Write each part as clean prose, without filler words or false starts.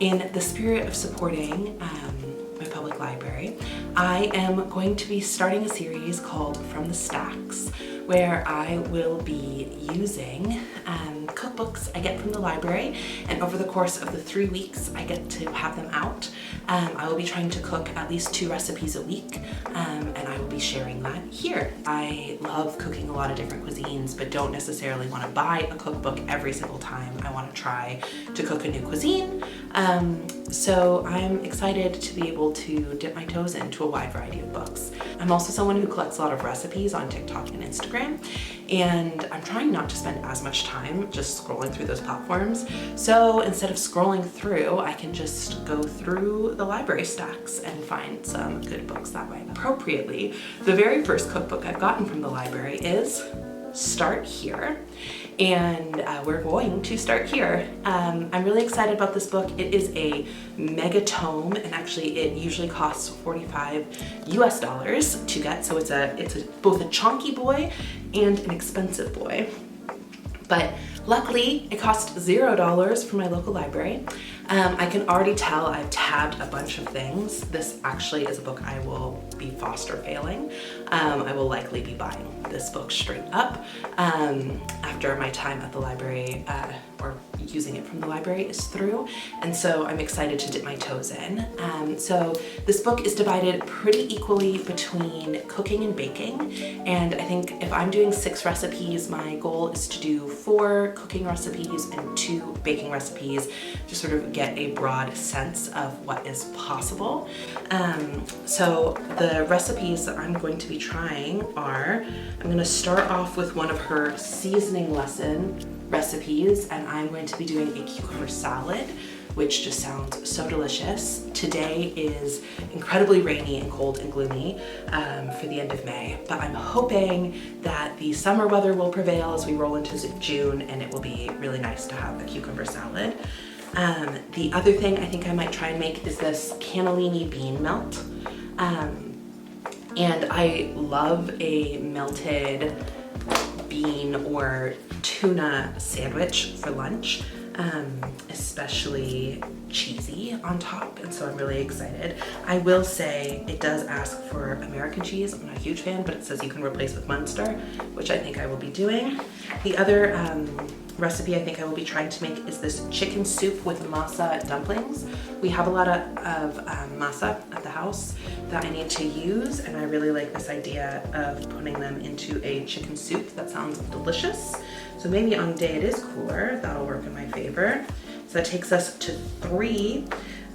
in the spirit of supporting my public library, I am going to be starting a series called From the Stacks, where I will be using cookbooks I get from the library, and over the course of the 3 weeks I get to have them out, I will be trying to cook at least 2 recipes a week, and I will be sharing that here. I love cooking a lot of different cuisines, but don't necessarily want to buy a cookbook every single time I want to try to cook a new cuisine. So I'm excited to be able to dip my toes into a wide variety of books. I'm also someone who collects a lot of recipes on TikTok and Instagram, and I'm trying not to spend as much time just scrolling through those platforms. So instead of scrolling through, I can just go through the library stacks and find some good books that way. Appropriately, the very first cookbook I've gotten from the library is Start Here, and we're going to start here. I'm really excited about this book. It is a mega tome, and actually it usually costs $45 US to get, so it's both a chonky boy and an expensive boy. But luckily it cost $0 from my local library. I can already tell I've tabbed a bunch of things. This actually is a book I will be foster failing. I will likely be buying this book straight up after my time at the library or using it from the library is through, and so I'm excited to dip my toes in. So this book is divided pretty equally between cooking and baking, and I think if I'm doing 6 recipes, my goal is to do 4 cooking recipes and 2 baking recipes to sort of get a broad sense of what is possible. So the recipes that I'm going to be trying are, I'm going to start off with one of her seasoning lesson recipes, and I'm going to be doing a cucumber salad, which just sounds so delicious. Today is incredibly rainy and cold and gloomy for the end of May, but I'm hoping that the summer weather will prevail as we roll into June, and it will be really nice to have a cucumber salad. The other thing I think I might try and make is this cannellini bean melt. And I love a melted bean or tuna sandwich for lunch, especially cheesy on top, and so I'm really excited. I will say it does ask for American cheese. I'm not a huge fan, but it says you can replace with Munster, which I think I will be doing. The other recipe I think I will be trying to make is this chicken soup with masa dumplings. We have a lot of masa at the house that I need to use, and I really like this idea of putting them into a chicken soup. That sounds delicious. So maybe on a day it is cooler, that'll work in my favor. So that takes us to 3.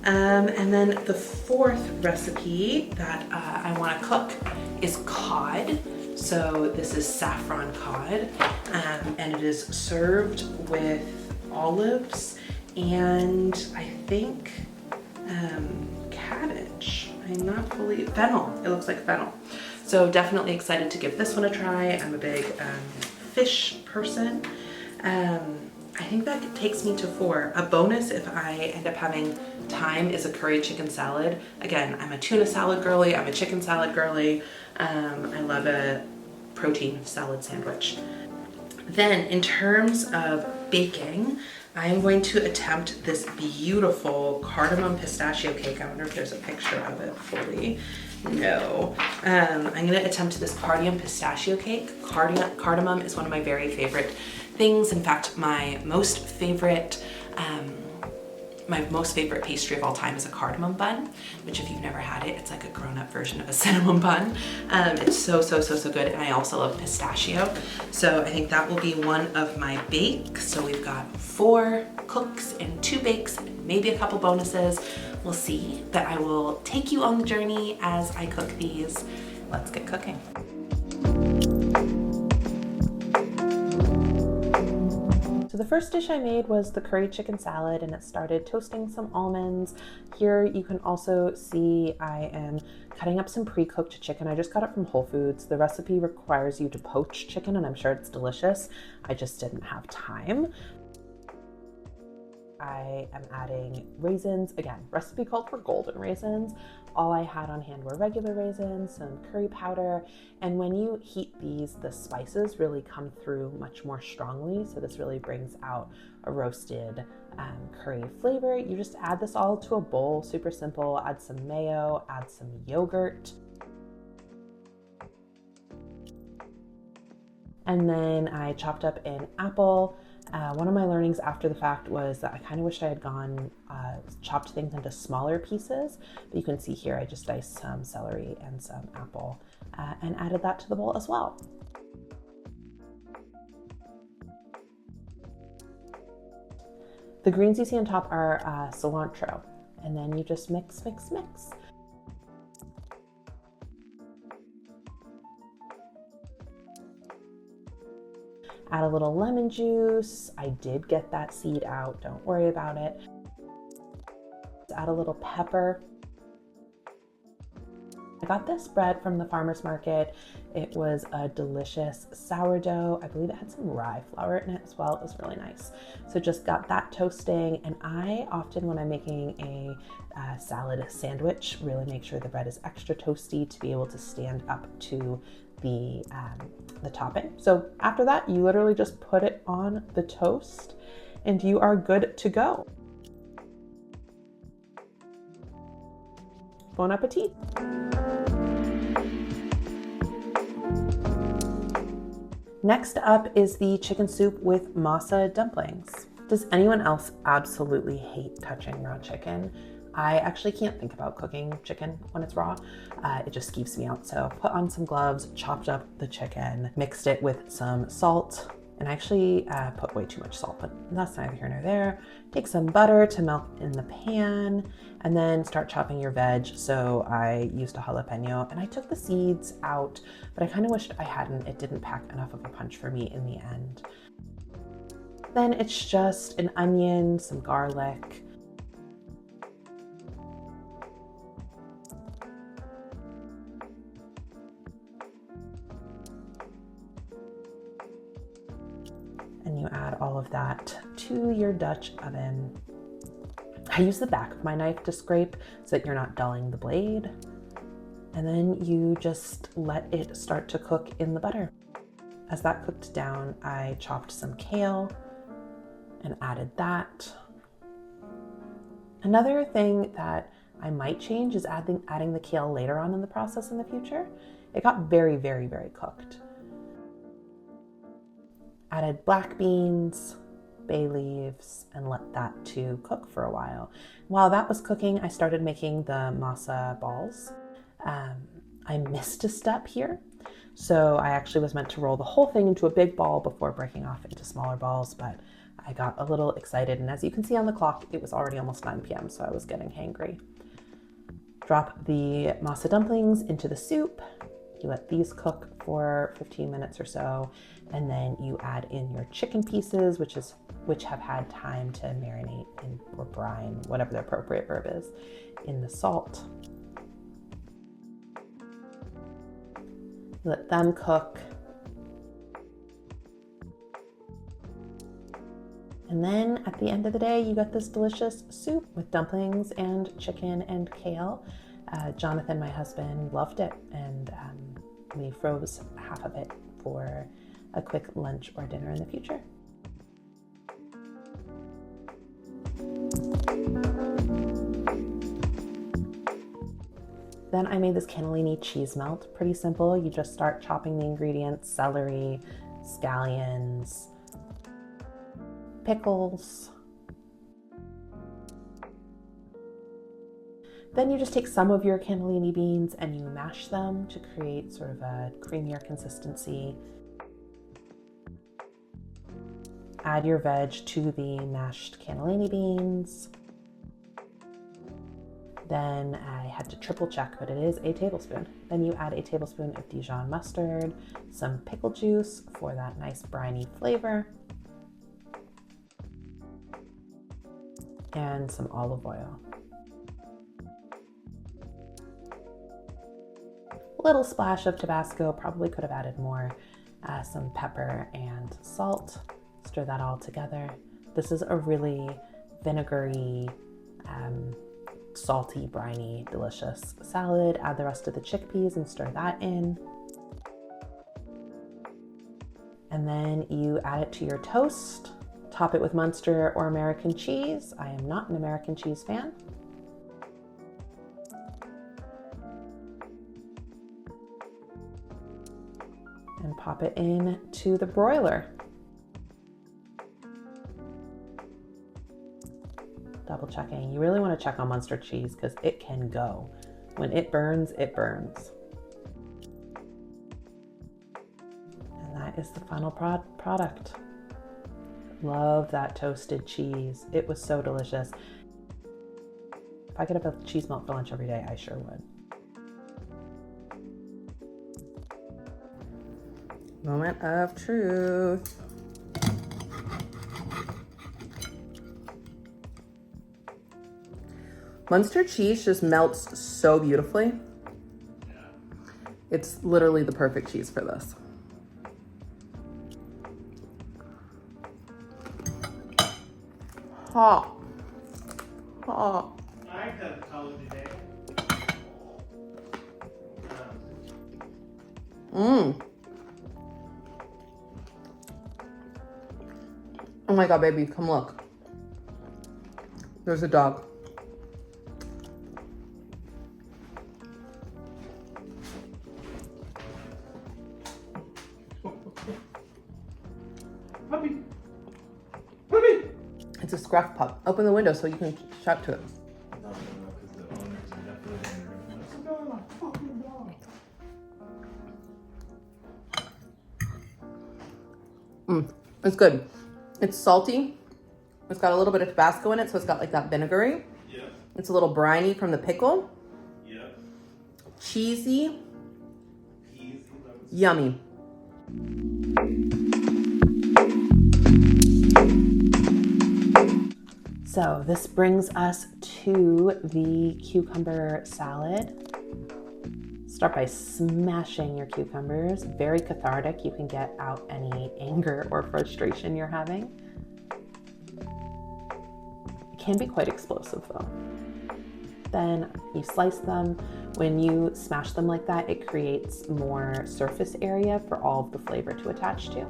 And then the 4th recipe that I want to cook is cod. So this is saffron cod, and it is served with olives and I think cabbage. I'm not fully, fennel, it looks like fennel. So definitely excited to give this one a try. I'm a big fish person. I think that takes me to 4. A bonus if I end up having time is a curry chicken salad. Again, I'm a tuna salad girly, I'm a chicken salad girly. I love a protein salad sandwich. Then in terms of baking, I'm going to attempt this beautiful cardamom pistachio cake. I wonder if there's a picture of it fully. No. I'm going to attempt this cardamom pistachio cake. Cardamom is one of my very favorite things. In fact, my most favorite pastry of all time is a cardamom bun, which if you've never had it, it's like a grown-up version of a cinnamon bun. It's so good, and I also love pistachio. So I think that will be one of my bakes. So we've got 4 cooks and 2 bakes, maybe a couple bonuses. We'll see, but I will take you on the journey as I cook these. Let's get cooking. So the first dish I made was the curry chicken salad, and it started toasting some almonds. Here you can also see I am cutting up some pre-cooked chicken. I just got it from Whole Foods. The recipe requires you to poach chicken, and I'm sure it's delicious. I just didn't have time. I am adding raisins. Again, recipe called for golden raisins. All I had on hand were regular raisins, some curry powder, and when you heat these, the spices really come through much more strongly, so this really brings out a roasted curry flavor. You just add this all to a bowl, super simple. Add some mayo, add some yogurt. And then I chopped up an apple. One of my learnings after the fact was that I kind of wished I had chopped things into smaller pieces, but you can see here I just diced some celery and some apple and added that to the bowl as well. The greens you see on top are cilantro, and then you just mix, mix, mix. Add a little lemon juice. I did get that seed out, don't worry about it. Add a little pepper. I got this bread from the farmer's market. It was a delicious sourdough. I believe it had some rye flour in it as well. It was really nice. So just got that toasting. And I often, when I'm making a salad sandwich, really make sure the bread is extra toasty to be able to stand up to the topping. So after that, you literally just put it on the toast and you are good to go. Bon appetit. Next up is the chicken soup with masa dumplings. Does anyone else absolutely hate touching raw chicken? I actually can't think about cooking chicken when it's raw. It just keeps me out. So put on some gloves, chopped up the chicken, mixed it with some salt, and I actually put way too much salt, but that's neither here nor there. Take some butter to melt in the pan, and then start chopping your veg. So I used a jalapeno, and I took the seeds out, but I kind of wished I hadn't. It didn't pack enough of a punch for me in the end. Then it's just an onion, some garlic, and you add all of that to your Dutch oven. I use the back of my knife to scrape so that you're not dulling the blade. And then you just let it start to cook in the butter. As that cooked down, I chopped some kale and added that. Another thing that I might change is adding the kale later on in the process in the future. It got very, very, very cooked. Added black beans, bay leaves, and let that to cook for a while. While that was cooking, I started making the masa balls. I missed a step here. So I actually was meant to roll the whole thing into a big ball before breaking off into smaller balls, but I got a little excited. And as you can see on the clock, it was already almost 9 p.m. So I was getting hangry. Drop the masa dumplings into the soup. You let these cook for 15 minutes or so, and then you add in your chicken pieces, which have had time to marinate in, or brine, whatever the appropriate verb is, in the salt. Let them cook. And then at the end of the day, you got this delicious soup with dumplings and chicken and kale. Jonathan, my husband, loved it, and we froze half of it for a quick lunch or dinner in the future. Then I made this cannellini cheese melt. Pretty simple. You just start chopping the ingredients: celery, scallions, pickles. Then you just take some of your cannellini beans and you mash them to create sort of a creamier consistency. Add your veg to the mashed cannellini beans. Then I had to triple check, but it is a tablespoon. Then you add a tablespoon of Dijon mustard, some pickle juice for that nice briny flavor, and some olive oil. A little splash of Tabasco, probably could have added more, some pepper and salt. Stir that all together. This is a really vinegary, salty, briny, delicious salad. Add the rest of the chickpeas and stir that in. And then you add it to your toast, top it with Munster or American cheese. I am not an American cheese fan. And pop it into the broiler. Double checking. You really want to check on Munster cheese because it can go. When it burns, it burns. And that is the final product. Love that toasted cheese. It was so delicious. If I could have a cheese melt for lunch every day, I sure would. Moment of truth. Munster cheese just melts so beautifully. It's literally the perfect cheese for this. Hot. Hot. I have color today. Oh my God, baby, come look. There's a dog. Puppy! Puppy! It's a scruff pup. Open the window so you can shout to it. No, because the owners are definitely going to It's good. It's salty. It's got a little bit of Tabasco in it, so it's got like that vinegary. Yeah. It's a little briny from the pickle. Yeah. Cheesy. Peasy. Yummy. So this brings us to the cucumber salad. Start by smashing your cucumbers. Very cathartic. You can get out any anger or frustration you're having. It can be quite explosive though. Then you slice them. When you smash them like that, it creates more surface area for all of the flavor to attach to.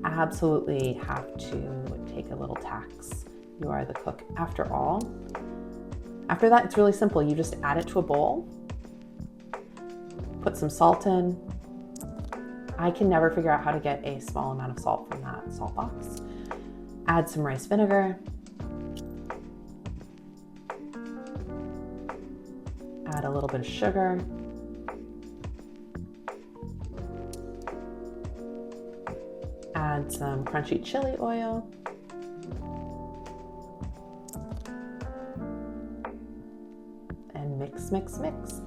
Absolutely have to take a little tax. You are the cook after all. After that, it's really simple. You just add it to a bowl. Put some salt in. I can never figure out how to get a small amount of salt from that salt box. Add some rice vinegar. Add a little bit of sugar. Add some crunchy chili oil. And mix, mix, mix.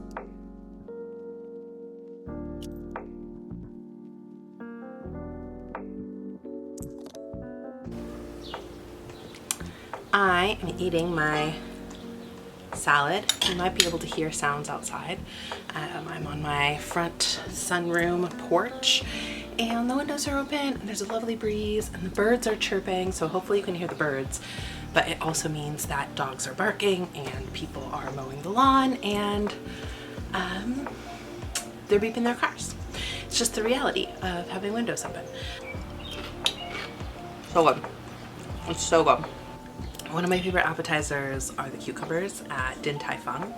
I am eating my salad. You might be able to hear sounds outside. I'm on my front sunroom porch and the windows are open and there's a lovely breeze and the birds are chirping, so hopefully you can hear the birds. But it also means that dogs are barking and people are mowing the lawn and they're beeping their cars. It's just the reality of having windows open. So good. It's so good. One of my favorite appetizers are the cucumbers at Din Tai Fung,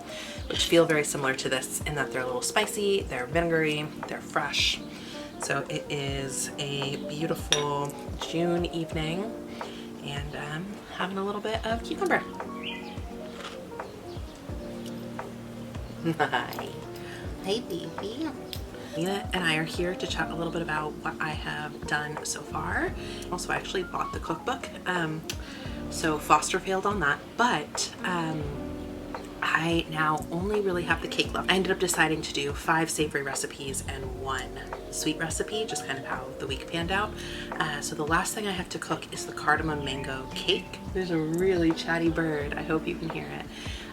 which feel very similar to this in that they're a little spicy, they're vinegary, they're fresh. So it is a beautiful June evening and having a little bit of cucumber. Hi. Hey, baby. Nina and I are here to chat a little bit about what I have done so far. Also, I actually bought the cookbook. So Foster failed on that, but I now only really have the cake left. I ended up deciding to do 5 savory recipes and 1 sweet recipe, just kind of how the week panned out. So the last thing I have to cook is the cardamom mango cake. There's a really chatty bird. I hope you can hear it.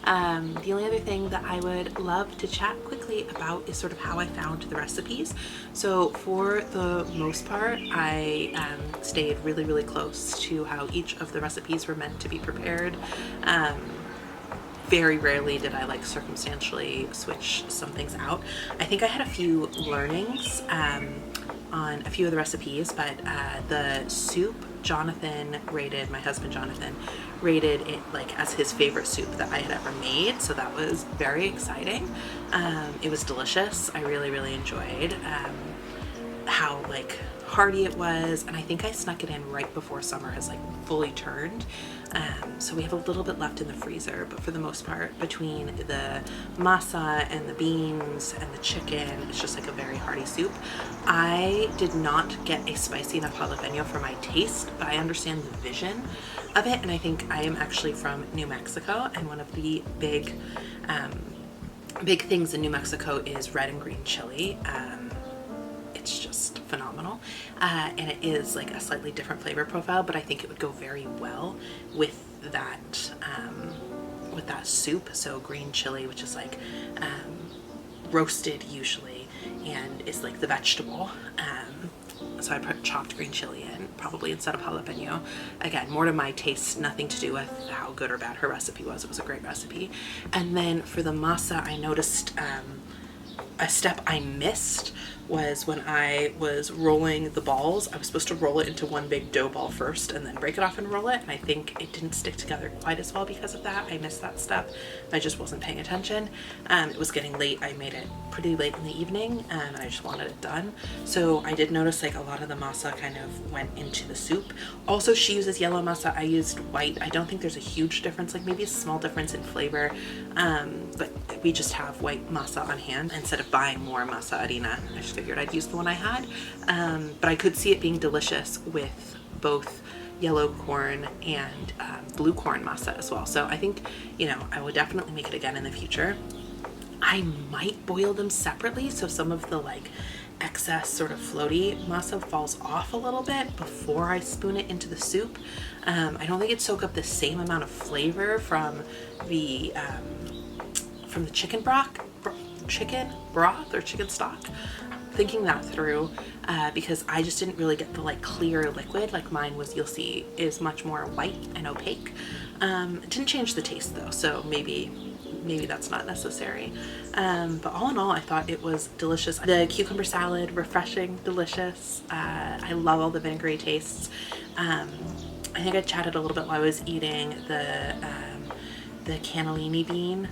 The only other thing that I would love to chat quickly about is sort of how I found the recipes. So for the most part, I stayed really, really close to how each of the recipes were meant to be prepared. very rarely did I like circumstantially switch some things out. I think I had a few learnings on a few of the recipes, but the soup, my husband Jonathan rated it like as his favorite soup that I had ever made, so that was very exciting. It was delicious. I really enjoyed how like hearty it was, and I think I snuck it in right before summer has like fully turned. So we have a little bit left in the freezer, but for the most part, between the masa and the beans and the chicken, it's just like a very hearty soup. I did not get a spicy enough jalapeno for my taste, but I understand the vision of it, and I think I am actually from New Mexico, and one of the big things in New Mexico is red and green chili. It's just phenomenal, and it is like a slightly different flavor profile, but I think it would go very well with that soup. So green chili, which is like roasted usually, and is like the vegetable. So I put chopped green chili in, probably instead of jalapeno. Again, more to my taste, nothing to do with how good or bad her recipe was. It was a great recipe. And then for the masa, I noticed a step I missed was when I was rolling the balls. I was supposed to roll it into one big dough ball first and then break it off and roll it, and I think it didn't stick together quite as well because of that. I missed that step. I just wasn't paying attention. It was getting late. I made it pretty late in the evening, and I just wanted it done. So I did notice like a lot of the masa kind of went into the soup. Also, she uses yellow masa. I used white. I don't think there's a huge difference, like maybe a small difference in flavor, but we just have white masa on hand instead of buying more masa harina. I just figured I'd use the one I had, but I could see it being delicious with both yellow corn and blue corn masa as well. So I think, you know, I would definitely make it again in the future. I might boil them separately, so some of the like excess sort of floaty masa falls off a little bit before I spoon it into the soup. I don't think it'd soak up the same amount of flavor from the chicken broth or chicken stock. Thinking that through, because I just didn't really get the like clear liquid like mine was, you'll see, is much more white and opaque. It didn't change the taste though, so maybe that's not necessary. But all in all, I thought it was delicious. The cucumber salad, refreshing, delicious. I love all the vinegary tastes. I think I chatted a little bit while I was eating the cannellini bean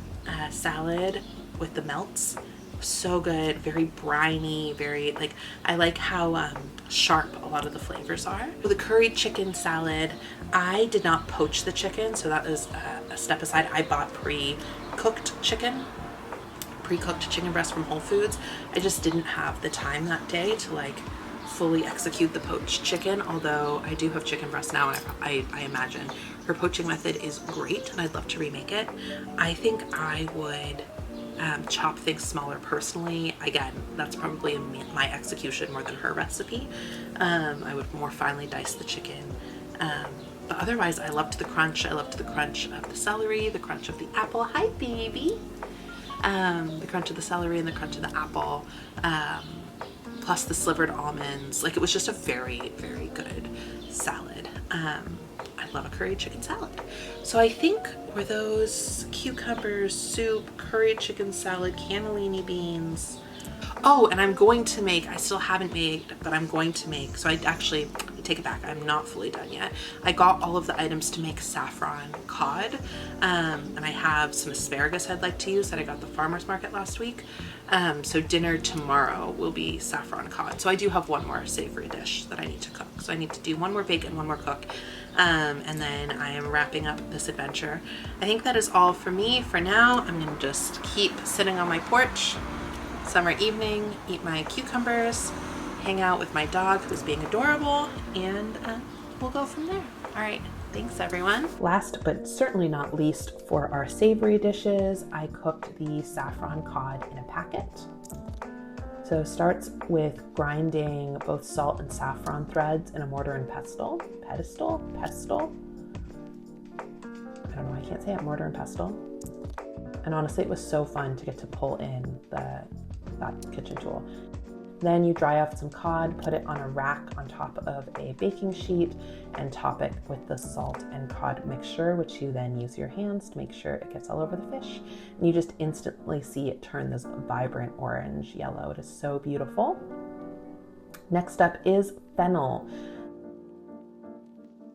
salad with the melts. So good, very briny, very like, I like how sharp a lot of the flavors are. For the curry chicken salad, I did not poach the chicken, so that was a step aside. I bought pre-cooked chicken breast from Whole Foods. I just didn't have the time that day to like fully execute the poached chicken, although I do have chicken breast now, and I imagine her poaching method is great, and I'd love to remake it. I think I would chop things smaller personally. Again, that's probably my execution more than her recipe. I would more finely dice the chicken. But otherwise, I loved the crunch. I loved the crunch of the celery, the crunch of the apple. Hi, baby. The crunch of the celery and the crunch of the apple, plus the slivered almonds. Like, it was just a very, very good salad. I love a curry chicken salad. So I think were those cucumbers, soup, curry chicken salad, cannellini beans. Oh, and I'm going to make, I still haven't made, but I'm going to make, so I take it back, I'm not fully done yet. I got all of the items to make saffron cod, and I have some asparagus I'd like to use that I got at the farmer's market last week. So dinner tomorrow will be saffron cod. So I do have one more savory dish that I need to cook. So I need to do one more bake and one more cook. And then I am wrapping up this adventure. I think that is all for me for now. I'm gonna just keep sitting on my porch, summer evening, eat my cucumbers, hang out with my dog who's being adorable, and we'll go from there. All right, thanks everyone. Last but certainly not least, for our savory dishes, I cooked the saffron cod in a packet. So it starts with grinding both salt and saffron threads in a mortar and pestle. I don't know, I can't say it, mortar and pestle. And honestly, it was so fun to get to pull in that kitchen tool. Then you dry off some cod, put it on a rack on top of a baking sheet, and top it with the salt and cod mixture, which you then use your hands to make sure it gets all over the fish. And you just instantly see it turn this vibrant orange yellow. It is so beautiful. Next up is fennel.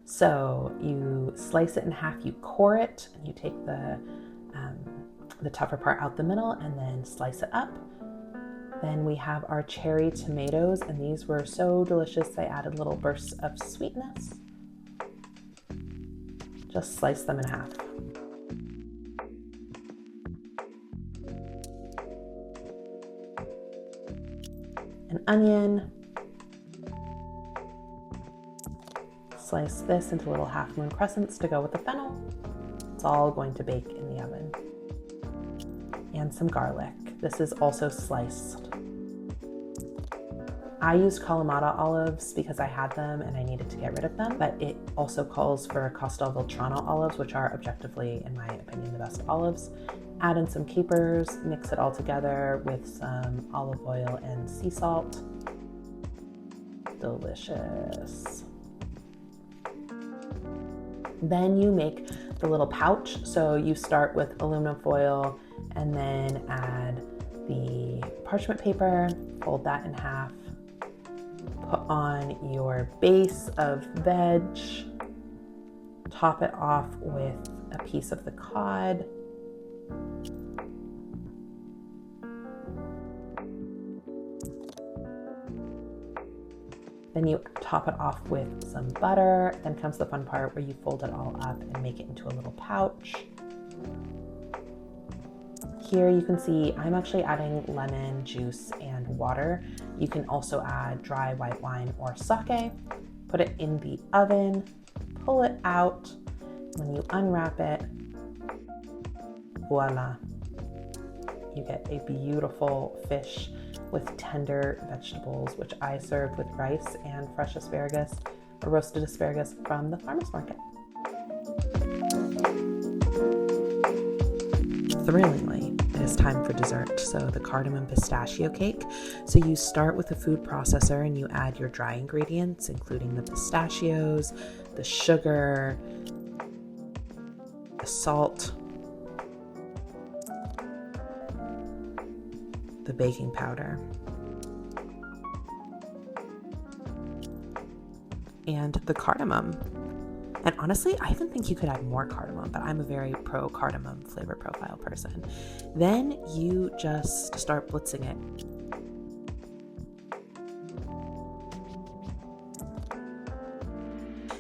So you slice it in half, you core it, and you take the tougher part out the middle and then slice it up. Then we have our cherry tomatoes, and these were so delicious. They added little bursts of sweetness. Just slice them in half. An onion. Slice this into little half moon crescents to go with the fennel. It's all going to bake in the oven. And some garlic. This is also sliced. I used Kalamata olives because I had them and I needed to get rid of them, but it also calls for Castelveltrano olives, which are objectively, in my opinion, the best olives. Add in some capers, mix it all together with some olive oil and sea salt. Delicious. Then you make the little pouch. So you start with aluminum foil and then add the parchment paper, fold that in half, put on your base of veg, top it off with a piece of the cod, then you top it off with some butter. Then comes the fun part where you fold it all up and make it into a little pouch. Here you can see I'm actually adding lemon juice and water. You can also add dry white wine or sake. Put it in the oven, pull it out. When you unwrap it, voila. You get a beautiful fish with tender vegetables, which I served with rice and fresh asparagus, or roasted asparagus from the farmer's market. Thrillingly, it is time for dessert. So the cardamom pistachio cake. So you start with a food processor and you add your dry ingredients, including the pistachios, the sugar, the salt, the baking powder, and the cardamom. And honestly, I even think you could add more cardamom, but I'm a very pro cardamom flavor profile person. Then you just start blitzing it.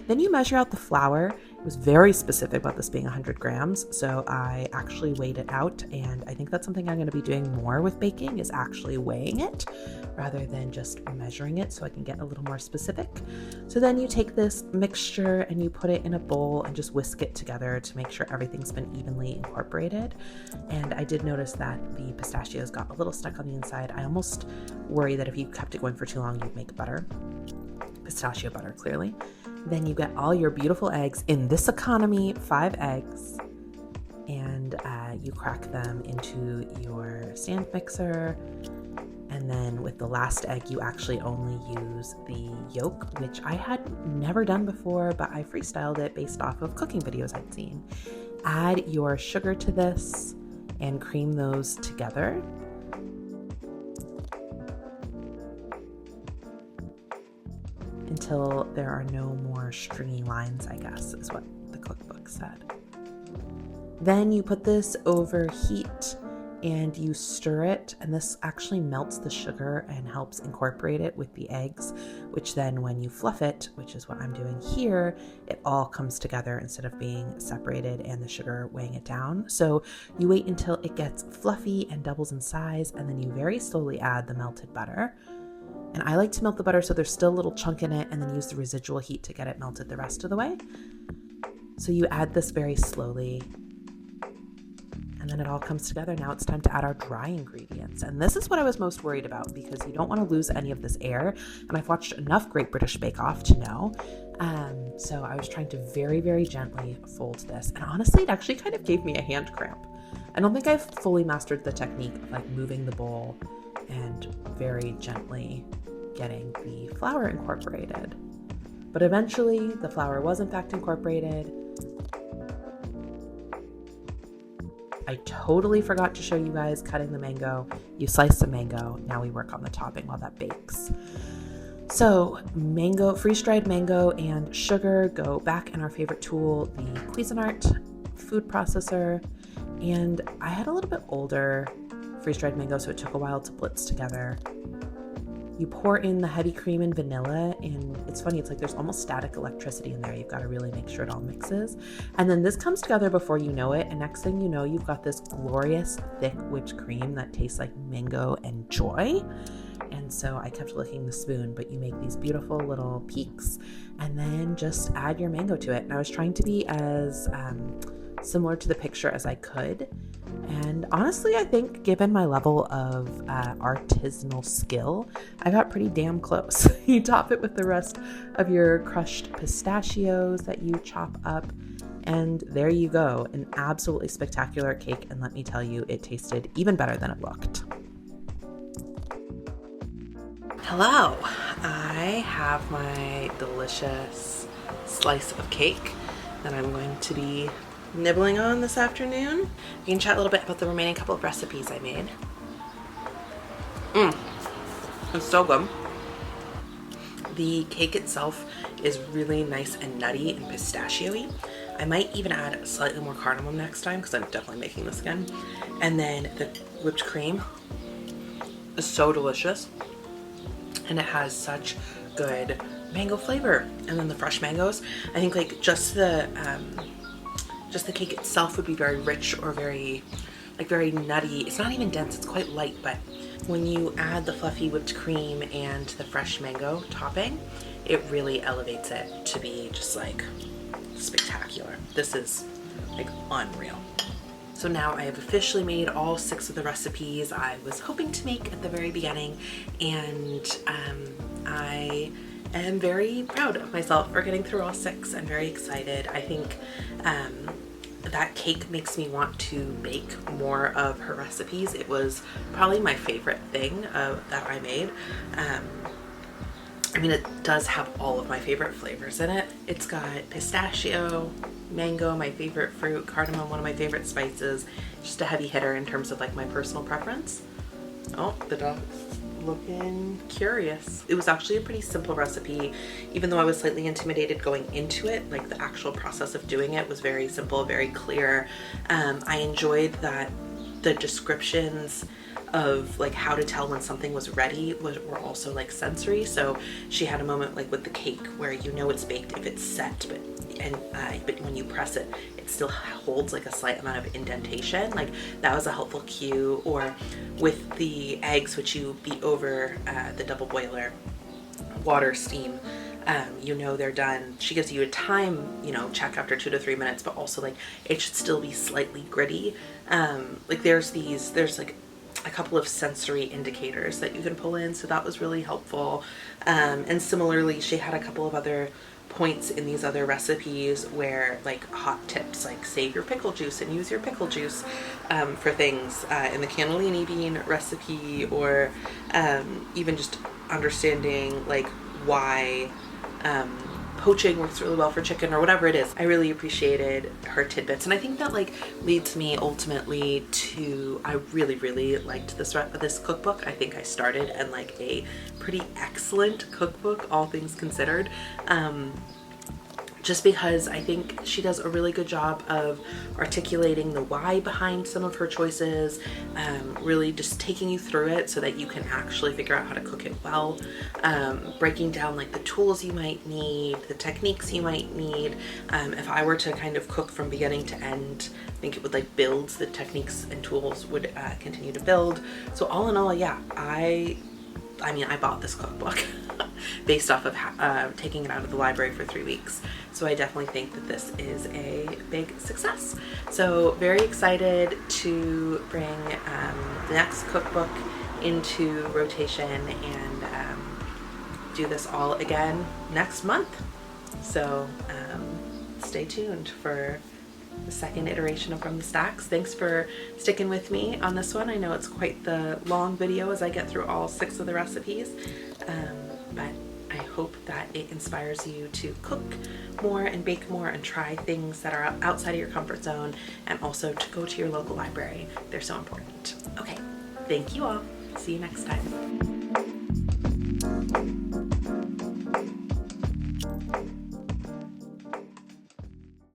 Then you measure out the flour. It was very specific about this being 100 grams, so I actually weighed it out, and I think that's something I'm going to be doing more with baking, is actually weighing it rather than just measuring it, so I can get a little more specific. So then you take this mixture and you put it in a bowl and just whisk it together to make sure everything's been evenly incorporated. And I did notice that the pistachios got a little stuck on the inside. I almost worry that if you kept it going for too long, you'd make butter. Pistachio butter, clearly. Then you get all your beautiful eggs. In this economy, 5 eggs. And you crack them into your stand mixer. And then with the last egg, you actually only use the yolk, which I had never done before, but I freestyled it based off of cooking videos I'd seen. Add your sugar to this and cream those together. Until there are no more stringy lines, I guess, is what the cookbook said. Then you put this over heat and you stir it, and this actually melts the sugar and helps incorporate it with the eggs, which then when you fluff it, which is what I'm doing here, it all comes together instead of being separated and the sugar weighing it down. So you wait until it gets fluffy and doubles in size, and then you very slowly add the melted butter. And I like to melt the butter so there's still a little chunk in it, and then use the residual heat to get it melted the rest of the way. So you add this very slowly, and then it all comes together. Now it's time to add our dry ingredients. And this is what I was most worried about, because you don't want to lose any of this air. And I've watched enough Great British Bake Off to know. So I was trying to very, very gently fold this. And honestly, it actually kind of gave me a hand cramp. I don't think I've fully mastered the technique of like moving the bowl and very gently getting the flour incorporated. But eventually the flour was in fact incorporated. I totally forgot to show you guys cutting the mango. You slice the mango, now we work on the topping while that bakes. So mango, freeze-dried mango and sugar go back in our favorite tool, the Cuisinart food processor. And I had a little bit older freeze-dried mango, so it took a while to blitz together. You pour in the heavy cream and vanilla, and it's funny, it's like there's almost static electricity in there. You've got to really make sure it all mixes. And then this comes together before you know it, and next thing you know, you've got this glorious thick whipped cream that tastes like mango and joy. And so I kept licking the spoon, but you make these beautiful little peaks and then just add your mango to it. And I was trying to be as similar to the picture as I could. And honestly, I think given my level of artisanal skill, I got pretty damn close. You top it with the rest of your crushed pistachios that you chop up. And there you go, an absolutely spectacular cake. And let me tell you, it tasted even better than it looked. Hello, I have my delicious slice of cake that I'm going to be nibbling on this afternoon. We can chat a little bit about the remaining couple of recipes I made. It's so good. The cake itself is really nice and nutty and pistachio-y. I might even add slightly more cardamom next time because I'm definitely making this again. And then the whipped cream is so delicious. And it has such good mango flavor. And then the fresh mangoes, I think like just the cake itself would be very rich or very nutty. It's not even dense, it's quite light, but when you add the fluffy whipped cream and the fresh mango topping, it really elevates it to be just like spectacular. This is like unreal. So now I have officially made all 6 of the recipes I was hoping to make at the very beginning, and I am very proud of myself for getting through all 6. I'm very excited. I think that cake makes me want to bake more of her recipes. It was probably my favorite thing that I made. I mean, it does have all of my favorite flavors in it. It's got pistachio, mango, my favorite fruit, cardamom, one of my favorite spices, just a heavy hitter in terms of like my personal preference. Oh, the dog's looking curious. It was actually a pretty simple recipe, even though I was slightly intimidated going into it. Like the actual process of doing it was very simple, very clear. I enjoyed that the descriptions of like how to tell when something was ready were also like sensory. So she had a moment like with the cake where you know it's baked if it's set, but when you press it, it still holds like a slight amount of indentation. Like that was a helpful cue. Or with the eggs, which you beat over the double boiler water steam, you know they're done. She gives you a time, check after 2 to 3 minutes, but also like it should still be slightly gritty. Like there's like a couple of sensory indicators that you can pull in, so that was really helpful. And similarly, she had a couple of other points in these other recipes where like hot tips, like save your pickle juice and use your pickle juice for things in the cannellini bean recipe, or even just understanding like why poaching works really well for chicken or whatever it is. I really appreciated her tidbits, and I think that like leads me ultimately to, I really liked this cookbook. I think I started in like a pretty excellent cookbook, all things considered. Just because I think she does a really good job of articulating the why behind some of her choices, really just taking you through it so that you can actually figure out how to cook it well, breaking down like the tools you might need, the techniques you might need. If I were to kind of cook from beginning to end, I think it would like build, the techniques and tools would continue to build. So all in all, yeah, I bought this cookbook based off of taking it out of the library for 3 weeks. So I definitely think that this is a big success. So very excited to bring the next cookbook into rotation and do this all again next month. So stay tuned for the second iteration of From the Stacks. Thanks for sticking with me on this one. I know it's quite the long video as I get through all 6 of the recipes, but I hope that it inspires you to cook more and bake more and try things that are outside of your comfort zone, and also to go to your local library. They're so important. Okay, thank you all. See you next time.